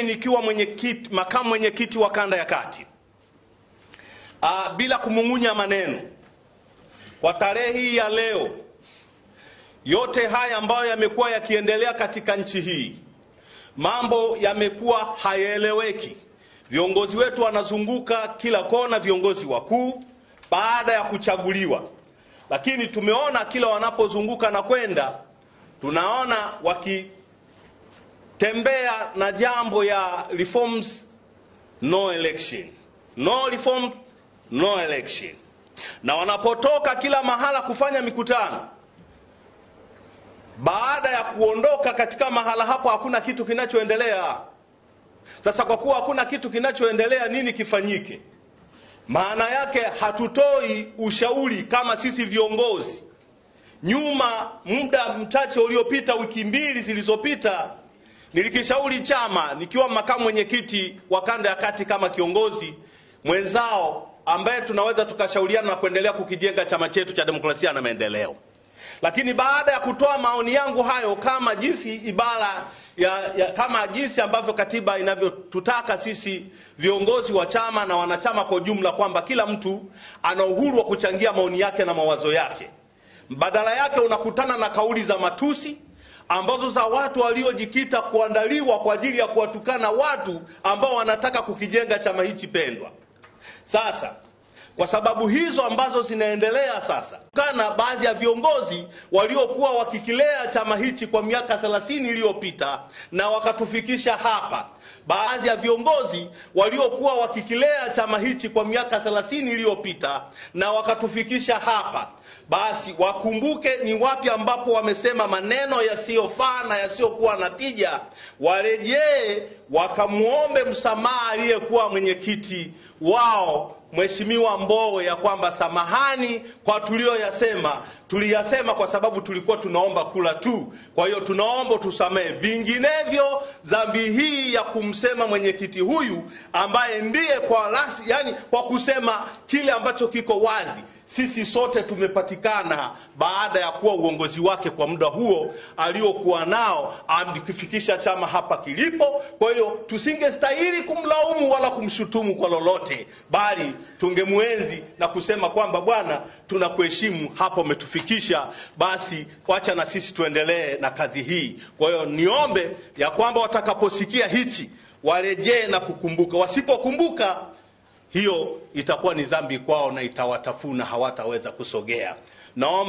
Nikiwa makamu mwenyekiti wa kanda ya kati, bila kumung'unya maneno, kwa tarehe hii ya leo, yote haya ambayo yamekuwa yakiendelea katika nchi hii, mambo yamekuwa hayaeleweki. Viongozi wetu wanazunguka kila kona, viongozi wakuu baada ya kuchaguliwa, lakini tumeona kila wanapozunguka na kwenda, tunaona wakitembea na jambo ya reforms no election, no reform no election, na wanapotoka kila mahala kufanya mikutano, baada ya kuondoka katika mahala hapo hakuna kitu kinachoendelea. Sasa kwa kuwa hakuna kitu kinachoendelea, nini kifanyike? Maana yake hatutoi ushauri kama sisi viongozi. Nyuma, muda mchache uliopita, wiki mbili zilizopita, nilikishauri chama nikiwa makamu mwenyekiti wa kanda ya kati kama kiongozi mwenzao ambaye tunaweza tukashauriana na kuendelea kukijenga chama chetu cha demokrasia na maendeleo. Lakini baada ya kutoa maoni yangu hayo kama jinsi kama jinsi ambavyo katiba inavyotutaka sisi viongozi wa chama na wanachama kwa ujumla, kwamba kila mtu ana uhuru wa kuchangia maoni yake na mawazo yake, badala yake unakutana na kauli za matusi ambazo za watu waliojikita kuandaliwa kwa ajili ya kuwatukana watu ambao wanataka kukijenga chama hichi pendwa. Sasa kwa sababu hizo ambazo zinaendelea sasa, kana baadhi ya viongozi waliokuwa wakikilea chama hichi kwa miaka 30 iliyopita na wakatufikisha hapa, baadhi ya viongozi waliokuwa wakikilea chama hichi kwa miaka 30 iliyopita na wakatufikisha hapa, basi wakumbuke ni wapi ambapo wamesema maneno yasiyofaa na yasiyokuwa na tija. Warejee wakamuombe msamaha aliyekuwa mwenyekiti wao Mheshimiwa Mbowe, ya kwamba samahani kwa tuliyasema kwa sababu tulikuwa tunaomba kula tu, kwa hiyo tunaomba tusamehe, vinginevyo dhambi hii ya kumsema mwenyekiti huyu ambaye ndiye kwa kusema kile ambacho kiko wazi, sisi sote tumepatikana baada ya kuwa uongozi wake kwa muda huo aliokuwa nao akifikisha chama hapa kilipo. Kwa hiyo tusingestahili kumlaumu wala kumshutumu kwa lolote, bali tungemuenzi na kusema kwamba bwana, tunakuheshimu, hapo umetufikisha, basi wacha na sisi tuendelee na kazi hii. Kwa hiyo niombe ya kwamba watakaposikia hichi warejee na kukumbuka. Wasipokumbuka, hiyo itakuwa ni dhambi kwao na itawatafuna, hawataweza kusogea. Naomba